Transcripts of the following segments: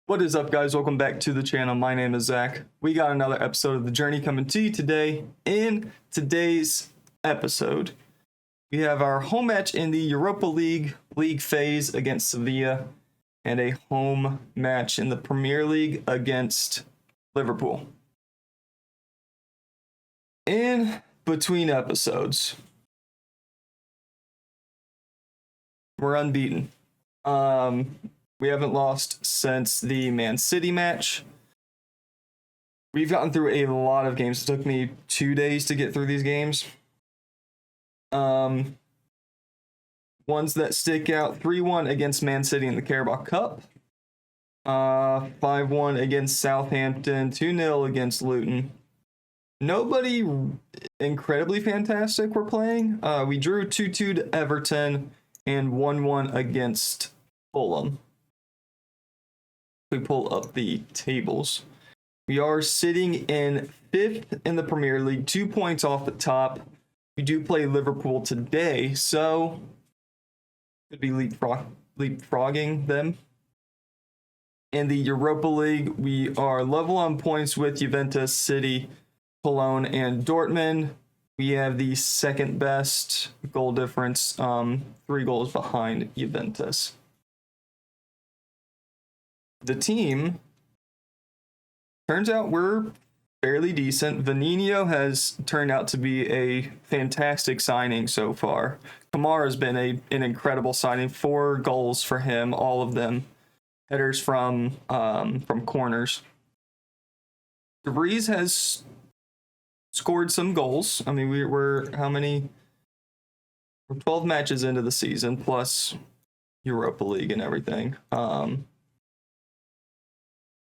What is up, guys? Welcome back to the channel. My name is Zach. We got another episode of The Journey coming to you today. In today's episode, we have our home match in the Europa League phase against Sevilla and a home match in the Premier League against Liverpool. In between episodes, we're unbeaten. We haven't lost since the Man City match. We've gotten through a lot of games. It took me 2 days to get through these games. Ones that stick out: 3-1 against Man City in the Carabao Cup. 5-1 against Southampton. 2-0 against Luton. Nobody incredibly fantastic we're playing. We drew 2-2 to Everton and 1-1 against Fulham. We pull up the tables. We are sitting in 5th in the Premier League, 2 points off the top. We do play Liverpool today, so could be leapfrogging them. In the Europa League, we are level on points with Juventus, City, Cologne, and Dortmund. We have the second best goal difference, 3 goals behind Juventus. The team, turns out we're fairly decent. Vanino has turned out to be a fantastic signing so far. Kamara has been an incredible signing. 4 goals for him, all of them headers from corners. DeVries has scored some goals. I mean, we're how many? We're 12 matches into the season, plus Europa League and everything.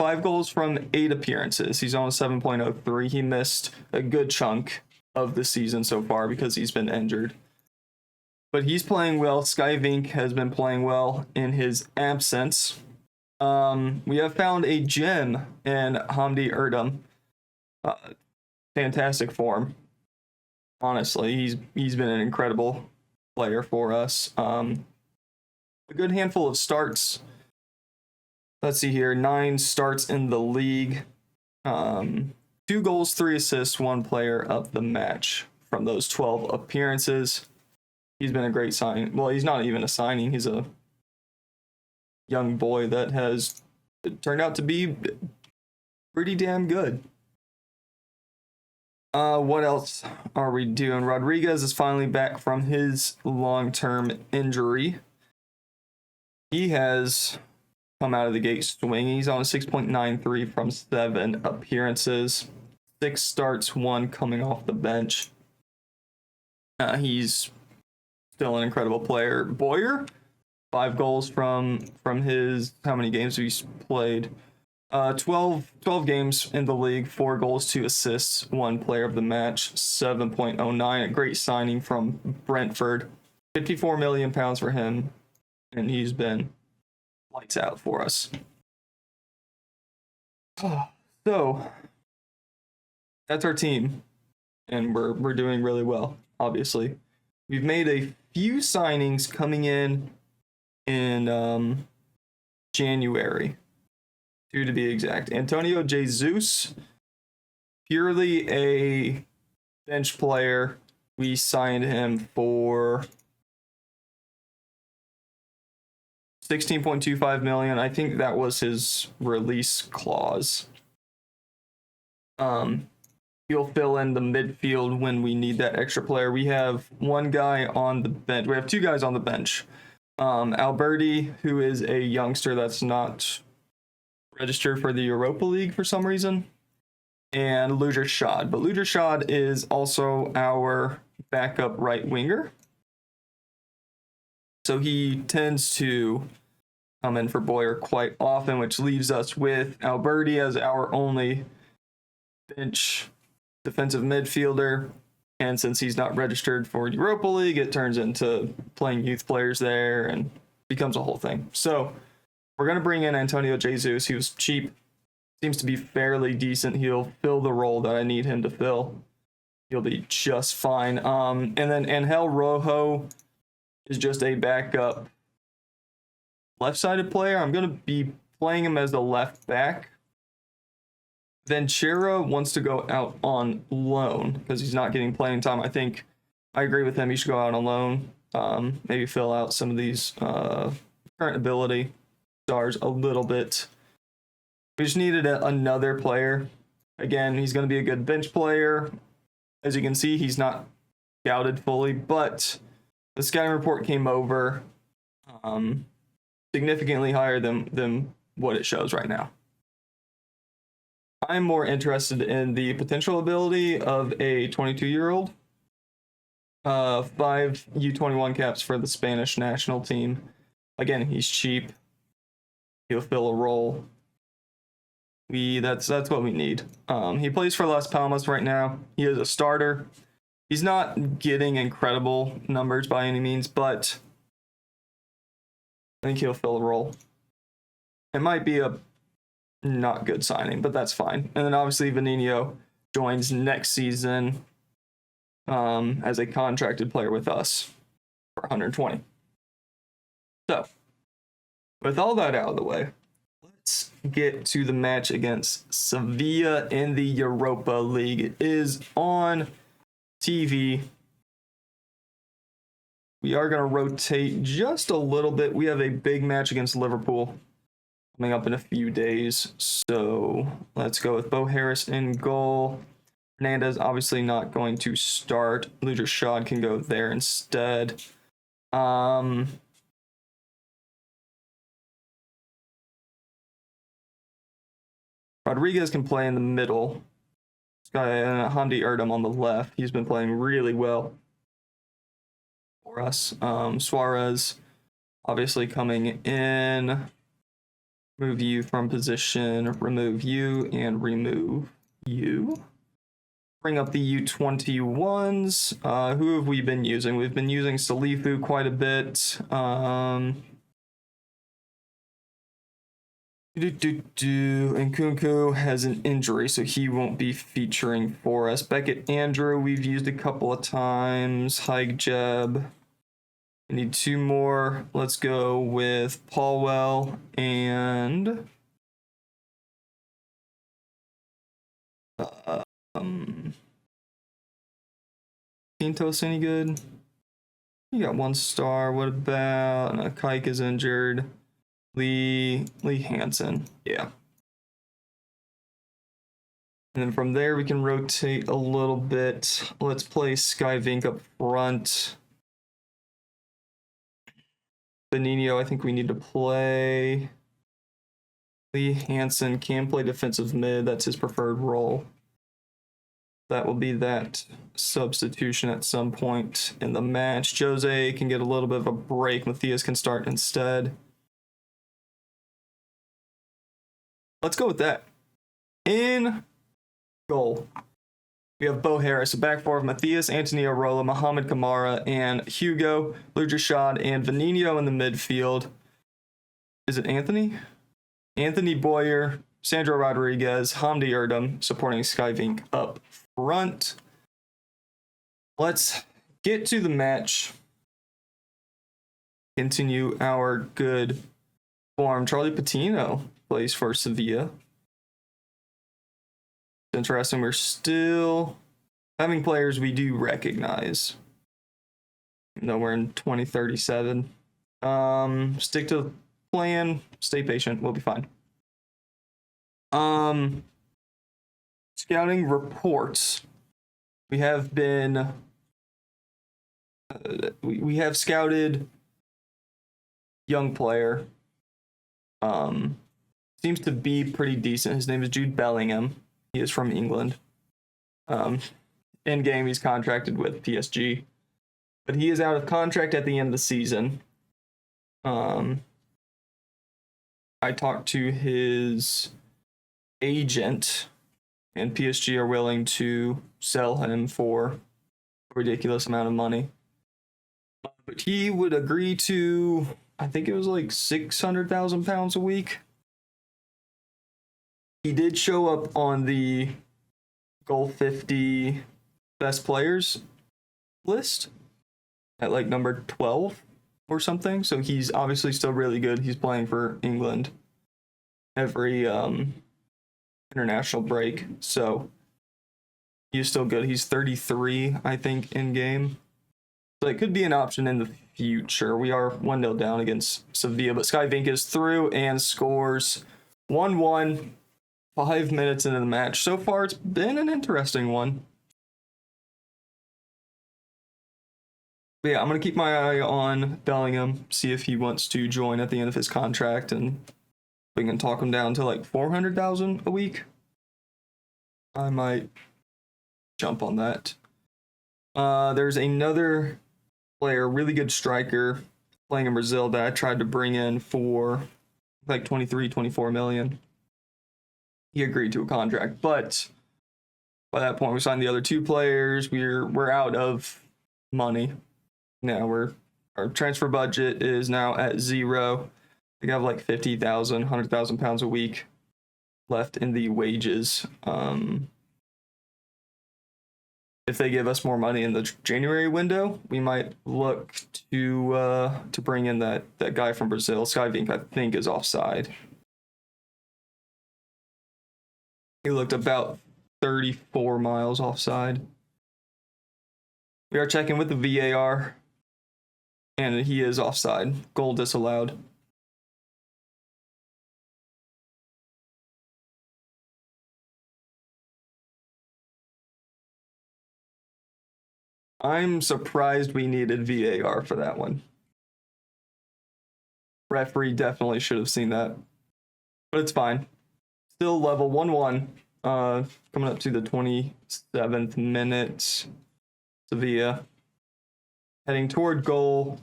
5 goals from 8 appearances. He's on a 7.03. He missed a good chunk of the season so far because he's been injured. But he's playing well. Skyvink has been playing well in his absence. We have found a gem in Hamdi Erdem. Fantastic form. Honestly, he's been an incredible player for us. A good handful of starts. Let's see here, 9 starts in the league. 2 goals, 3 assists, 1 player of the match from those 12 appearances. He's been a great signing. Well, he's not even a signing. He's a young boy that has turned out to be pretty damn good. What else are we doing? Rodriguez is finally back from his long-term injury. He has come out of the gate swinging. He's on a 6.93 from 7 appearances. 6 starts, 1 coming off the bench. He's still an incredible player. Boyer, 5 goals from his, how many games have he played? 12 games in the league, 4 goals, 2 assists, 1 player of the match, 7.09. A great signing from Brentford. £54 million for him, and he's been lights out for us. So that's our team, and we're doing really well. Obviously, we've made a few signings coming in January, 2 to be exact. Antonio Jesus, purely a bench player. We signed him for $16.25 million. I think that was his release clause. He'll fill in the midfield when we need that extra player. We have 1 guy on the bench. We have 2 guys on the bench. Alberti, who is a youngster that's not registered for the Europa League for some reason, and Lujer Shad. But Lujer Shad is also our backup right winger. So he tends to come in for Boyer quite often, which leaves us with Alberti as our only bench defensive midfielder. And since he's not registered for Europa League, it turns into playing youth players there and becomes a whole thing. So we're going to bring in Antonio Jesus. He was cheap, seems to be fairly decent. He'll fill the role that I need him to fill. He'll be just fine. And then Angel Rojo is just a backup left-sided player. I'm going to be playing him as the left back. Ventura wants to go out on loan because he's not getting playing time. I think I agree with him. He should go out on loan. Maybe fill out some of these current ability stars a little bit. We just needed another player. Again, he's going to be a good bench player. As you can see, he's not scouted fully, but the scouting report came over significantly higher than what it shows right now. I'm more interested in the potential ability of a 22-year-old. 5 U21 caps for the Spanish national team. Again, he's cheap. He'll fill a role. That's what we need. He plays for Las Palmas right now. He is a starter. He's not getting incredible numbers by any means, but I think he'll fill a role. It might be a not good signing, but that's fine. And then obviously Vanino joins next season as a contracted player with us for 120. So, with all that out of the way, let's get to the match against Sevilla in the Europa League. It is on TV. We are going to rotate just a little bit. We have a big match against Liverpool coming up in a few days. So let's go with Bo Harris in goal. Hernandez obviously not going to start. Luger Shad can go there instead. Rodriguez can play in the middle. This guy, Hamdi Erdem on the left. He's been playing really well for us. Suarez obviously coming in. Move you from position, remove you, and remove you. Bring up the U21s. Who have we been using? We've been using Salifu quite a bit. And Kunku has an injury, so he won't be featuring for us. Beckett Andrew, we've used a couple of times. Haig Jeb. We need 2 more. Let's go with Paulwell and Pintos any good? You got 1 star. What about Kike is injured? Lee Hansen. Yeah. And then from there we can rotate a little bit. Let's play Sky Vink up front. Benigno, I think we need to play. Lee Hansen can play defensive mid. That's his preferred role. That will be that substitution at some point in the match. Jose can get a little bit of a break. Matthias can start instead. Let's go with that. In goal, we have Bo Harris, a back 4 of Matthias, Antonio Rolla, Mohamed Kamara, and Hugo, Lugershad, and Vanino in the midfield. Is it Anthony? Anthony Boyer, Sandro Rodriguez, Hamdi Erdem supporting Sky Vink up front. Let's get to the match. Continue our good form. Charlie Patino plays for Sevilla. It's interesting, we're still having players we do recognize. Even though we're in 2037. Stick to the plan, stay patient, we'll be fine. Scouting reports. We have been we have scouted young player. Seems to be pretty decent. His name is Jude Bellingham. He is from England. In game, he's contracted with PSG, but he is out of contract at the end of the season. I talked to his agent, and PSG are willing to sell him for a ridiculous amount of money. But he would agree to, I think it was like £600,000 a week. He did show up on the Goal 50 best players list at like number 12 or something. So he's obviously still really good. He's playing for England. every international break. So he's still good. He's 33, I think, in game. So it could be an option in the future. We are 1-0 down against Sevilla, but Skyvink is through and scores 1-1, 5 minutes into the match. So far, it's been an interesting one. But yeah, I'm going to keep my eye on Bellingham, see if he wants to join at the end of his contract, and we can talk him down to like 400,000 a week. I might jump on that. There's another player, really good striker, playing in Brazil that I tried to bring in for like 23-24 million. He agreed to a contract, but by that point we signed the other two players. We're out of money. Now our transfer budget is now at 0. I have like 50,000, 100,000 pounds a week left in the wages. If they give us more money in the January window, we might look to bring in that guy from Brazil. Skyvink, I think, is offside. He looked about 34 miles offside. We are checking with the VAR, and he is offside. Goal disallowed. I'm surprised we needed VAR for that one. Referee definitely should have seen that, but it's fine. Still level 1-1. Coming up to the 27th minute. Sevilla heading toward goal,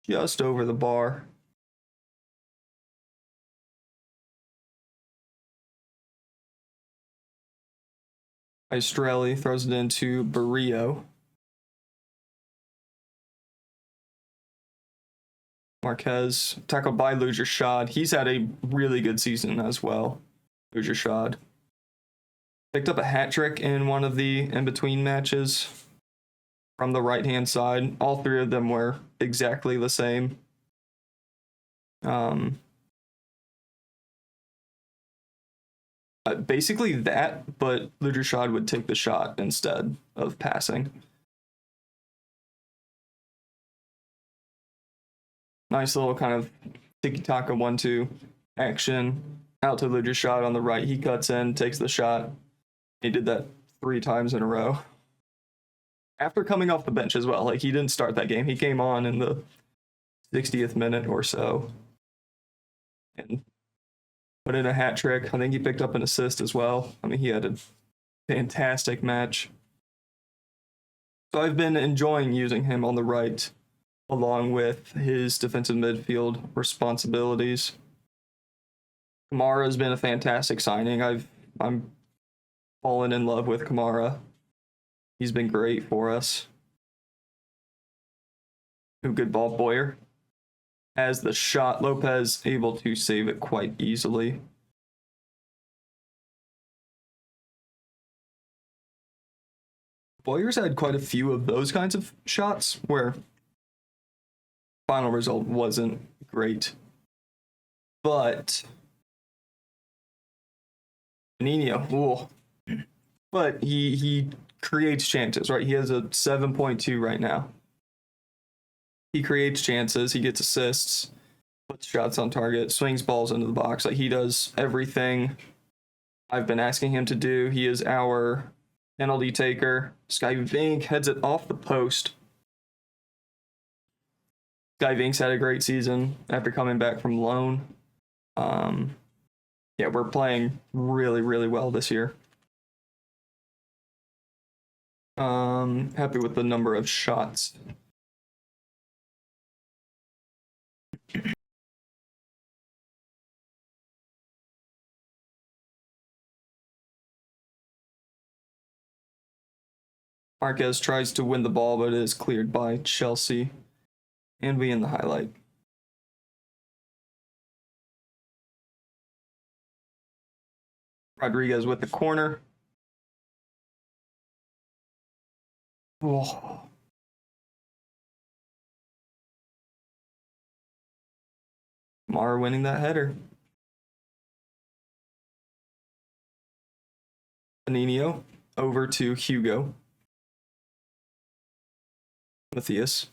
just over the bar. Maestrelli throws it into Barrio. Marquez tackled by Lugershad. He's had a really good season as well. Lugershad picked up a hat trick in one of the in-between matches from the right-hand side. All three of them were exactly the same. Basically that, but Lugershad would take the shot instead of passing. Nice little kind of tiki-taka 1-2 action. Out to Lugershad on the right. He cuts in, takes the shot. He did that 3 times in a row. After coming off the bench as well. Like, he didn't start that game. He came on in the 60th minute or so and put in a hat trick. I think he picked up an assist as well. I mean, he had a fantastic match. So I've been enjoying using him on the right along with his defensive midfield responsibilities. Kamara has been a fantastic signing. I'm fallen in love with Kamara. He's been great for us. Good ball. Boyer has the shot. Lopez able to save it quite easily. Boyer's had quite a few of those kinds of shots where final result wasn't great. But Nino, but he creates chances, right? He has a 7.2 right now. He creates chances, he gets assists, puts shots on target, swings balls into the box. Like, he does everything I've been asking him to do. He is our penalty taker. Skyvink heads it off the post. Skyvink's had a great season after coming back from loan. Yeah, we're playing really, really well this year. Happy with the number of shots. Marquez tries to win the ball, but it is cleared by Chelsea. And we in the highlight. Rodriguez with the corner. Oh. Kamara winning that header. Antonio over to Hugo. Matthias.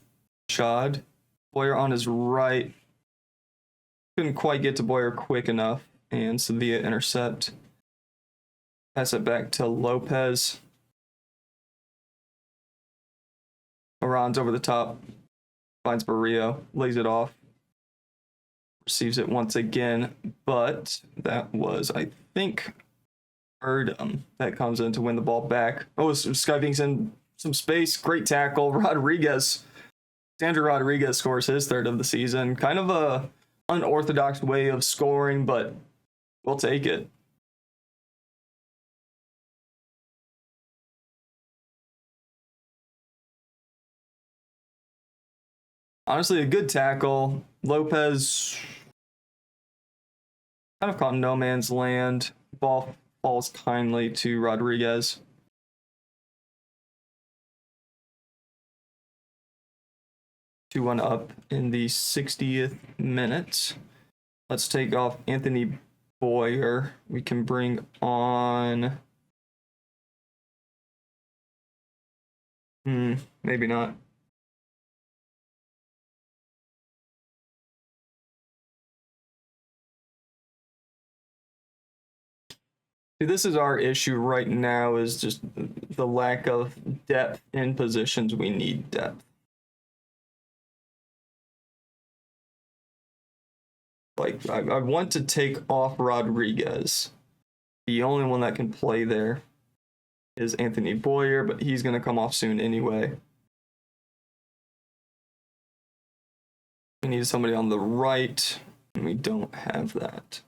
Shad. Boyer on his right. Couldn't quite get to Boyer quick enough. And Sevilla intercept. Pass it back to Lopez. Moran's over the top. Finds Barrio. Lays it off. Receives it once again. But that was, I think, Erdem that comes in to win the ball back. Oh, Skyving's in some space. Great tackle. Rodriguez. Sandro Rodriguez scores his third of the season. Kind of a unorthodox way of scoring, but we'll take it. Honestly, a good tackle. Lopez kind of caught in no man's land. Ball falls kindly to Rodriguez. Two one up in the 60th minute. Let's take off Anthony Boyer. We can bring on... maybe not. This is our issue right now, is just the lack of depth in positions we need depth. Like, I want to take off Rodriguez. The only one that can play there is Anthony Boyer, but he's going to come off soon anyway. We need somebody on the right, and we don't have that.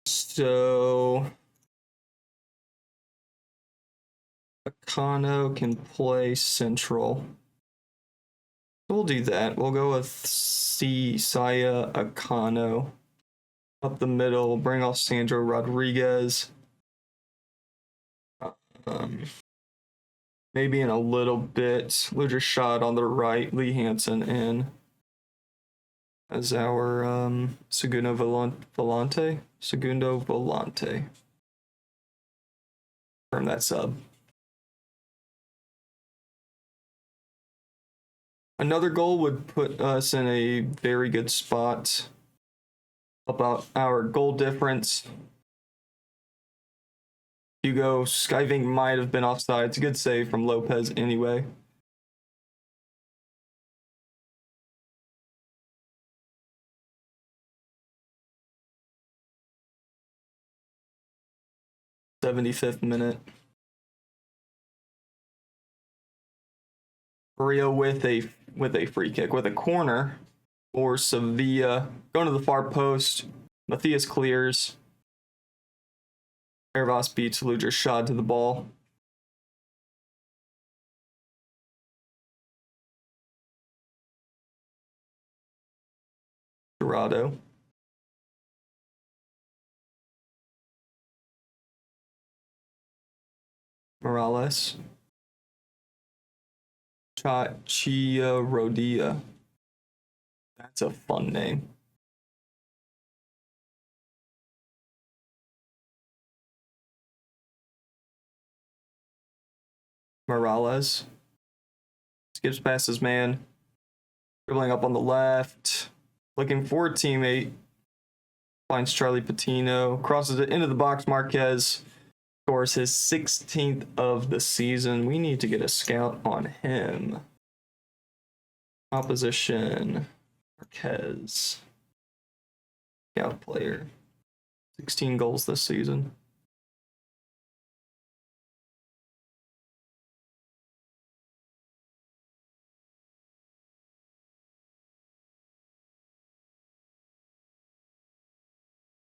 So Akano can play central. We'll do that. We'll go with Saya Akano up the middle. Bring off Sandro Rodriguez. Maybe in a little bit. Ludger Shot on the right. Lee Hansen in as our Segundo Volante. Segundo Volante. Confirm that sub. Another goal would put us in a very good spot about our goal difference. Hugo Skyving might have been offside. It's a good save from Lopez anyway. '75th minute. Barrio with a free kick, with a corner for Sevilla. Going to the far post. Matthias clears. Hervas beats Ludger Shot to the ball. Dorado. Morales. Chia Rodia. That's a fun name. Morales. Skips past his man. Dribbling up on the left. Looking for a teammate. Finds Charlie Patino. Crosses it into the box. Marquez scores his 16th of the season. We need to get a scout on him. Opposition. Marquez. Scout player. 16 goals this season.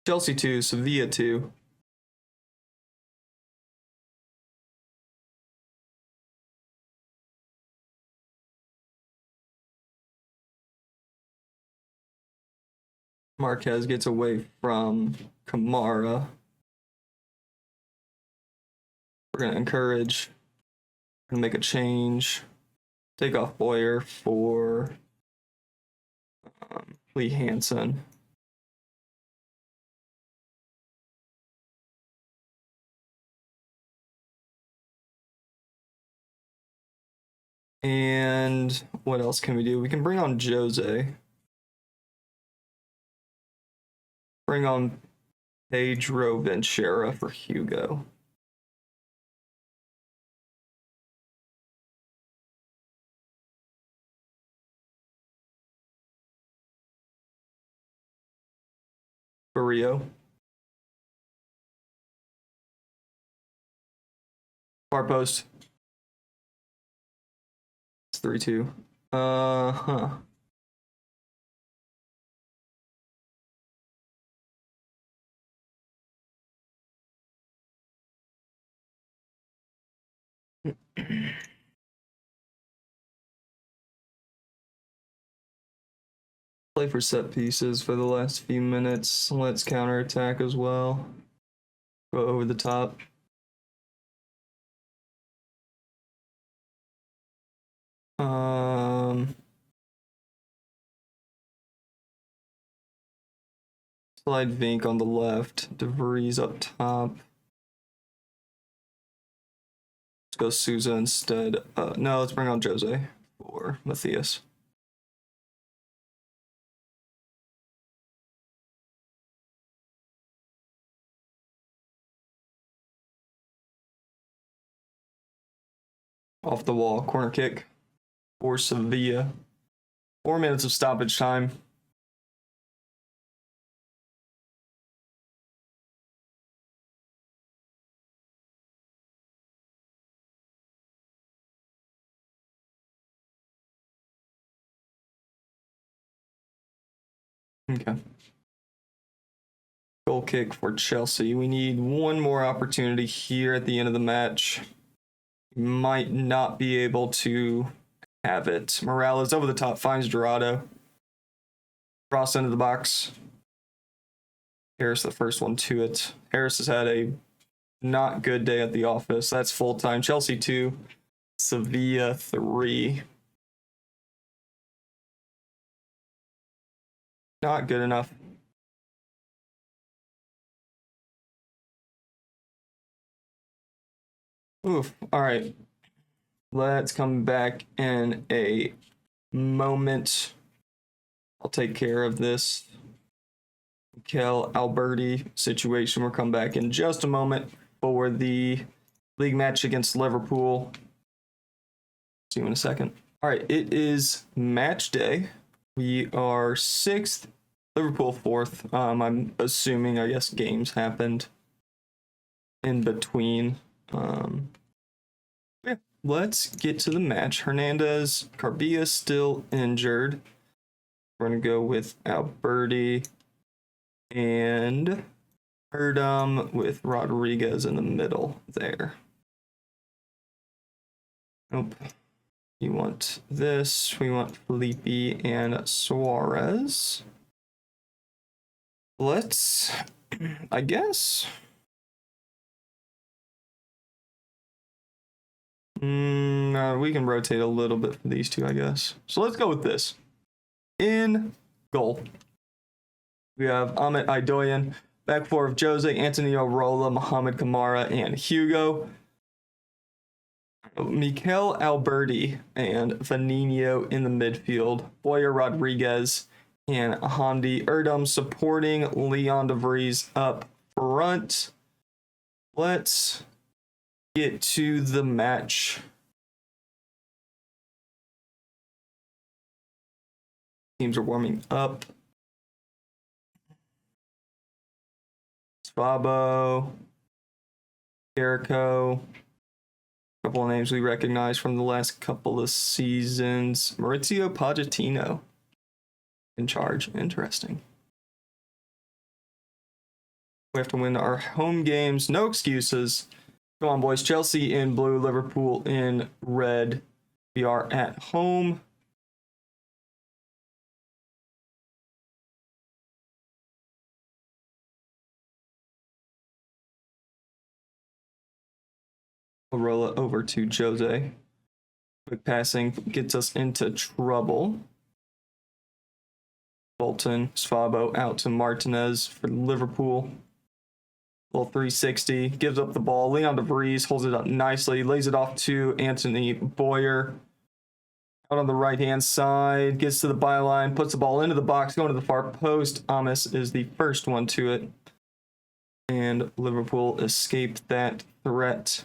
Chelsea 2, Sevilla 2. Marquez gets away from Kamara. We're going to encourage. We're going to make a change. Take off Boyer for Lee Hansen. And what else can we do? We can bring on Jose. Bring on Pedro Ventura for Hugo. Barrio. Far post. It's 3-2. Huh. Play for set pieces for the last few minutes. Let's counterattack as well. Go over the top. Slide Vink on the left. DeVries up top. Let's go Souza instead. No, let's bring on Jose for Matthias. Off the wall, corner kick for Sevilla. 4 minutes of stoppage time. Okay. Goal kick for Chelsea. We need one more opportunity here at the end of the match. Might not be able to have it. Morales over the top, finds Dorado. Cross into the box. Harris the first one to it. Harris has had a not good day at the office. That's full time. Chelsea 2, Sevilla 3. Not good enough. Oof. All right. Let's come back in a moment. I'll take care of this Mikel Alberti situation. We'll come back in just a moment for the league match against Liverpool. See you in a second. All right. It is match day. We are 6th, Liverpool 4th. I'm assuming, I guess, games happened in between. Yeah, let's get to the match. Hernandez, Carbia still injured. We're going to go with Alberti and Erdem with Rodriguez in the middle there. Nope. You want this. We want Felipe and Suarez. Let's, I guess. We can rotate a little bit for these two, I guess. So let's go with this. In goal, we have Amit Aidoyan. Back four of Jose, Antonio Rolla, Mohamed Kamara, and Hugo. Mikel Alberti and Vanino in the midfield. Boyer Rodriguez and Handi Erdem supporting Leon DeVries up front. Let's get to the match. Teams are warming up. Spabo, Jericho. A couple of names we recognize from the last couple of seasons. Maurizio Pochettino in charge. Interesting. We have to win our home games. No excuses. Come on, boys. Chelsea in blue, Liverpool in red. We are at home. We'll roll it over to Jose. Quick passing gets us into trouble. Bolton, Sfabo out to Martinez for Liverpool. Little 360, gives up the ball. Leon DeVries holds it up nicely, lays it off to Anthony Boyer. Out on the right-hand side, gets to the byline, puts the ball into the box, going to the far post. Amos is the first one to it. And Liverpool escaped that threat.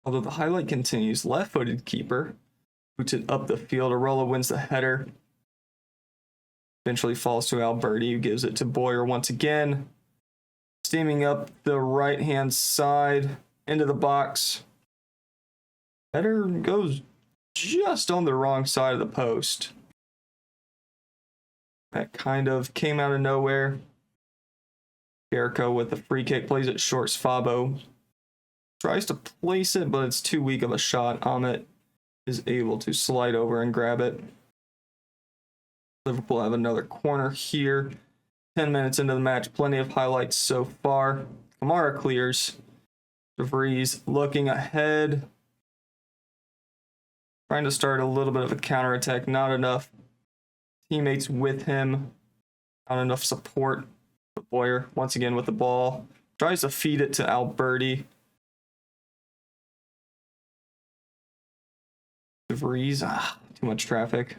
Although the highlight continues. Left-footed keeper. Boots it up the field. Arola wins the header. Eventually falls to Alberti, who gives it to Boyer once again. Steaming up the right-hand side into the box. Header goes just on the wrong side of the post. That kind of came out of nowhere. Jericho with the free kick, plays it short. Sfabo tries to place it, but it's too weak of a shot. Ahmet is able to slide over and grab it. Liverpool have another corner here. 10 minutes into the match, plenty of highlights so far. Kamara clears. De Vries looking ahead. Trying to start a little bit of a counterattack. Not enough teammates with him. Not enough support. But Boyer, once again with the ball. Tries to feed it to Alberti. De Vries, too much traffic.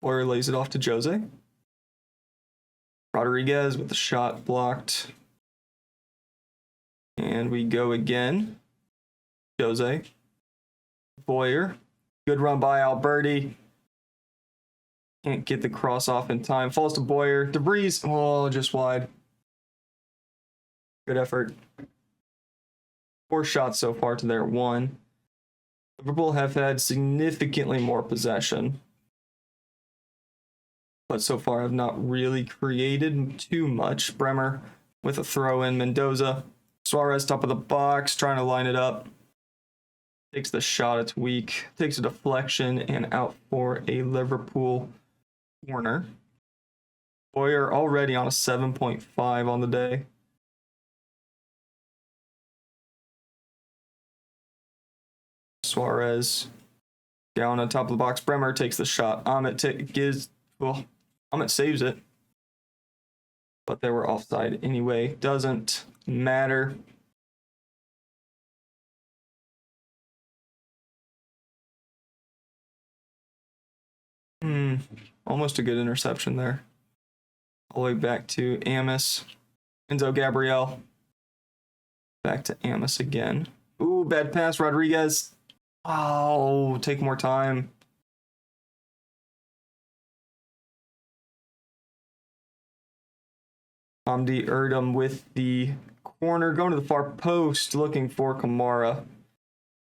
Boyer lays it off to Jose. Rodriguez with the shot blocked. And we go again. Jose. Boyer. Good run by Alberti. Can't get the cross off in time. Falls to Boyer. De Vries. Oh, just wide. Good effort. 4 shots so far to their 1. Liverpool have had significantly more possession, but so far have not really created too much. Bremer with a throw in. Mendoza. Suarez top of the box, trying to line it up. Takes the shot, it's weak. Takes a deflection and out for a Liverpool corner. Boyer already on a 7.5 on the day. Suarez down on top of the box. Bremer takes the shot. Ahmet saves it. But they were offside anyway. Doesn't matter. Almost a good interception there. All the way back to Amos. Enzo Gabriel. Back to Amos again. Ooh, bad pass, Rodriguez. Oh, take more time. Hamdi Erdem with the corner, going to the far post, looking for Kamara.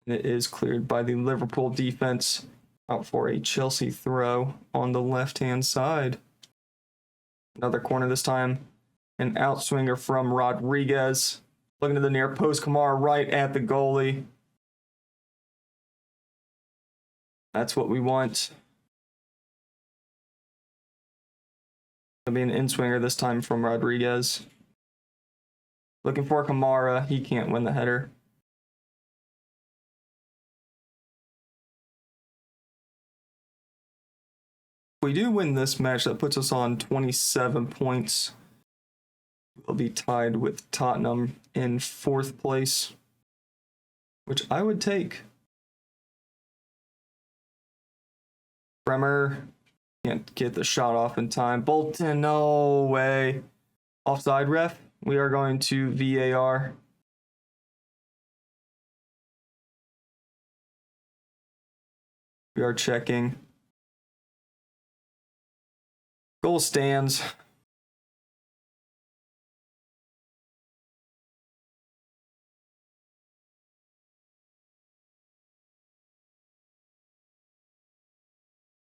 And it is cleared by the Liverpool defense. Out for a Chelsea throw on the left-hand side. Another corner this time. An outswinger from Rodriguez. Looking to the near post, Kamara right at the goalie. That's what we want. It'll be an in-swinger this time from Rodriguez. Looking for Kamara. He can't win the header. If we do win this match, that puts us on 27 points. We'll be tied with Tottenham in 4th place, which I would take. Bremer can't get the shot off in time. Bolton, no way. Offside, ref. We are going to VAR. We are checking. Goal stands.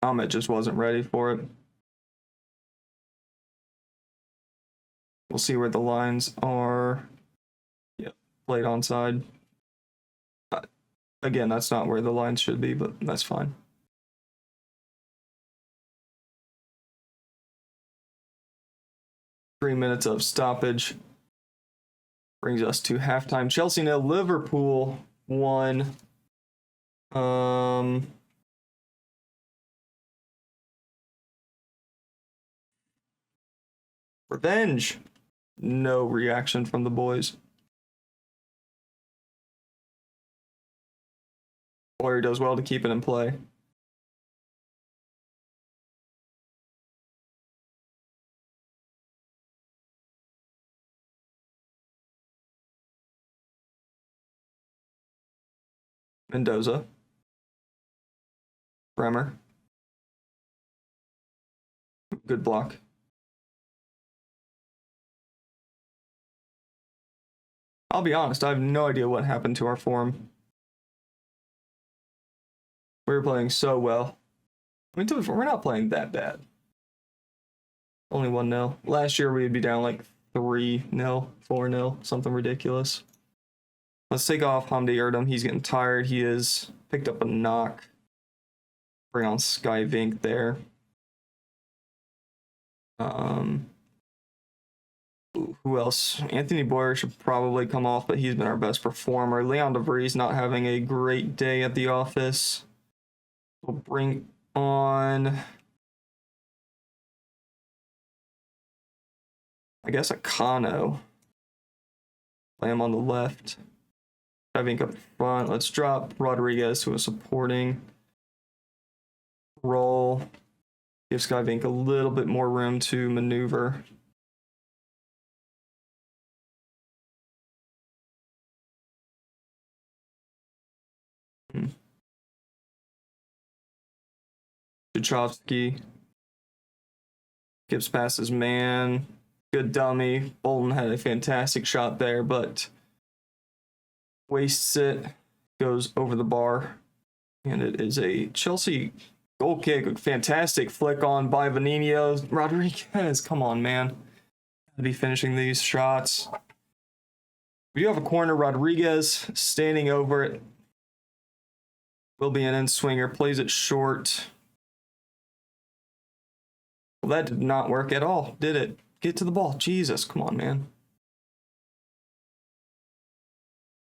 Ahmet just wasn't ready for it. We'll see where the lines are. Yep, played onside. Again, that's not where the lines should be, but that's fine. Three minutes of stoppage brings us to halftime. Chelsea 0, Liverpool 1. Revenge. No reaction from the boys. Boyer does well to keep it in play. Mendoza. Bremer. Good block. I'll be honest, I have no idea what happened to our form. We were playing so well. I mean, we're not playing that bad. Only 1-0. Last year we'd be down like 3-0, 4-0, something ridiculous. Let's take off Hamdi Erdem. He's getting tired. He has picked up a knock. Bring on Sky Vink there. Who else? Anthony Boyer should probably come off, but he's been our best performer. Leon DeVries not having a great day at the office. We'll bring on, I guess, Akano. Play him on the left. I think up front. Let's drop Rodriguez to a supporting role. Give Skyvink a little bit more room to maneuver. Chichovsky gives past his man. Good dummy. Bolton had a fantastic shot there, but wastes it. Goes over the bar. And it is a Chelsea goal kick. A fantastic flick on by Vanino. Rodriguez, come on, man. Gotta be finishing these shots. We do have a corner. Rodriguez standing over it. Will be an end swinger. Plays it short. Well, that did not work at all, did it? Get to the ball. Jesus, come on, man.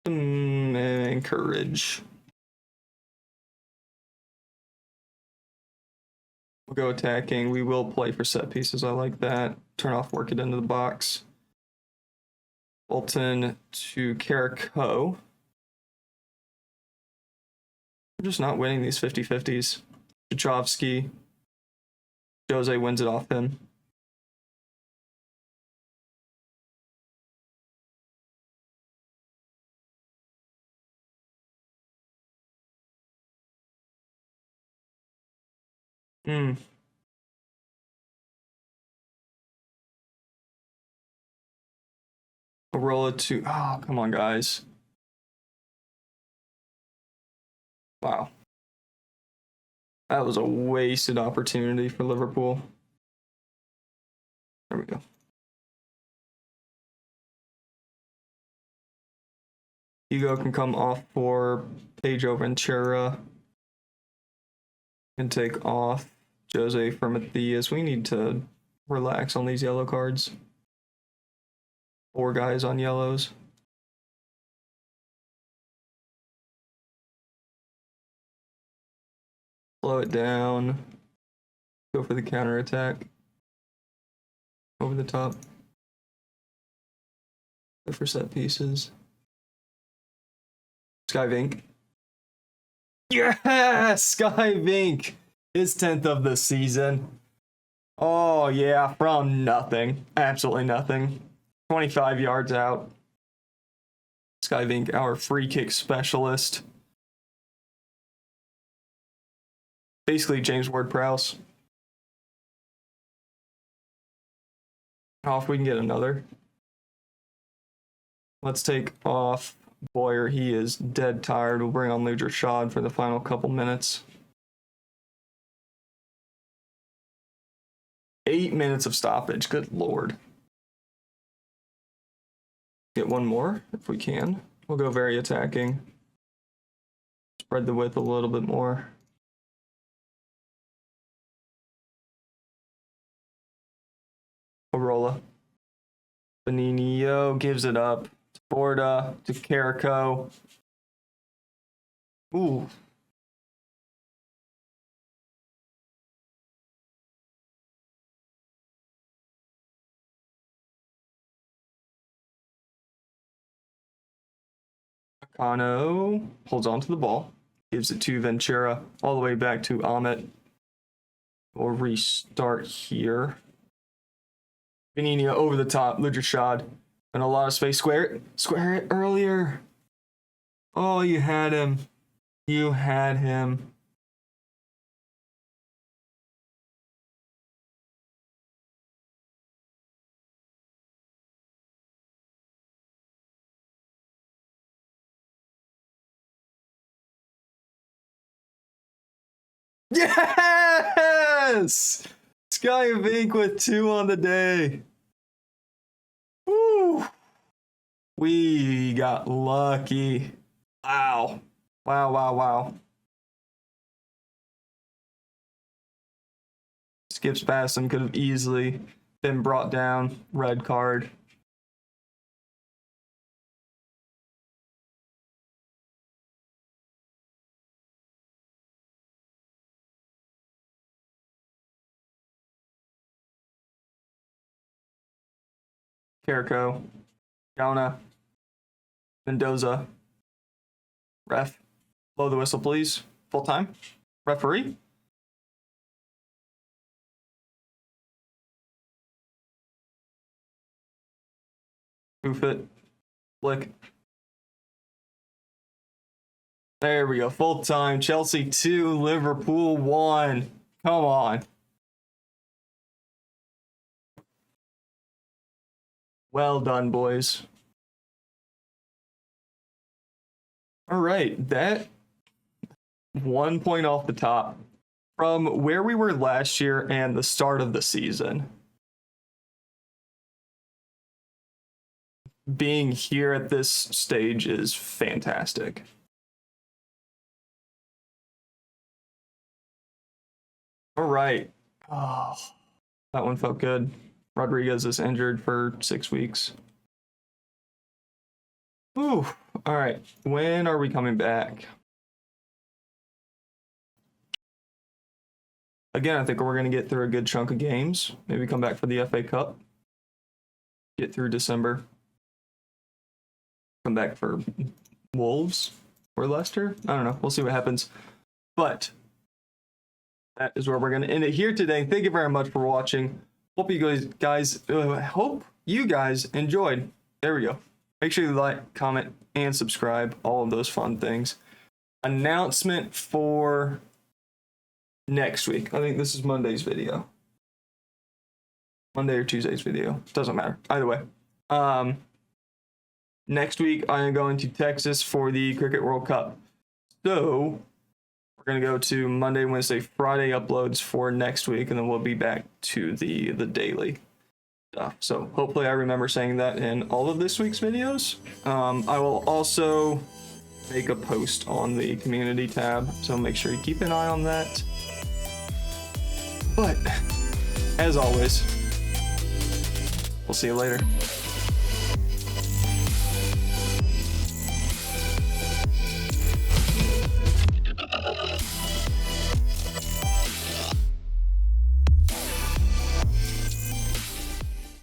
Encourage. We'll go attacking. We will play for set pieces. I like that. Turn off, work it into the box. Bolton to Carrico. We're just not winning these 50-50s. Chichovsky. Jose wins it off him. I'll roll it to, oh, come on, guys. Wow. That was a wasted opportunity for Liverpool. There we go. Hugo can come off for Pedro Ventura. And take off Jose for Matthias. We need to relax on these yellow cards. 4 guys on yellows. Slow it down. Go for the counter attack. Over the top. Go for set pieces. Sky Vink. Yes! Sky Vink! His 10th of the season. Oh, yeah, from nothing. Absolutely nothing. 25 yards out. Sky Vink, our free kick specialist. Basically, James Ward-Prowse. Off, we can get another. Let's take off Boyer. He is dead tired. We'll bring on Luger Shad for the final couple minutes. 8 minutes of stoppage. Good lord. Get one more if we can. We'll go very attacking. Spread the width a little bit more. Arola. Benigno gives it up to Borda, to Carrico. Ooh. Akano holds on to the ball. Gives it to Ventura. All the way back to Ahmet. We'll restart here. Benignia over the top. Ludrashad. And a lot of space. Square it earlier. Oh, you had him. You had him. Yes! Sky of Ink with 2 on the day. Woo! We got lucky. Wow. Wow. Skips past him, could have easily been brought down. Red card. Carrico, Gauna, Mendoza, ref, blow the whistle please, full time, referee. Hoof it, flick. There we go, full time, Chelsea 2, Liverpool 1, come on. Well done, boys. All right, that 1 point off the top from where we were last year and the start of the season. Being here at this stage is fantastic. All right. Oh, that one felt good. Rodriguez is injured for 6 weeks. Ooh, all right. When are we coming back? Again, I think we're going to get through a good chunk of games. Maybe come back for the FA Cup. Get through December. Come back for Wolves or Leicester. I don't know. We'll see what happens. But that is where we're going to end it here today. Thank you very much for watching. Hope you guys enjoyed. There we go. Make sure you like, comment, and subscribe. All of those fun things. Announcement for next week. I think this is Monday's video. Monday or Tuesday's video. Doesn't matter. Either way. Next week, I am going to Texas for the Cricket World Cup. So we're going to go to Monday, Wednesday, Friday uploads for next week, and then we'll be back to the daily stuff. So hopefully I remember saying that in all of this week's videos. I will also make a post on the community tab, so make sure you keep an eye on that. But as always, we'll see you later.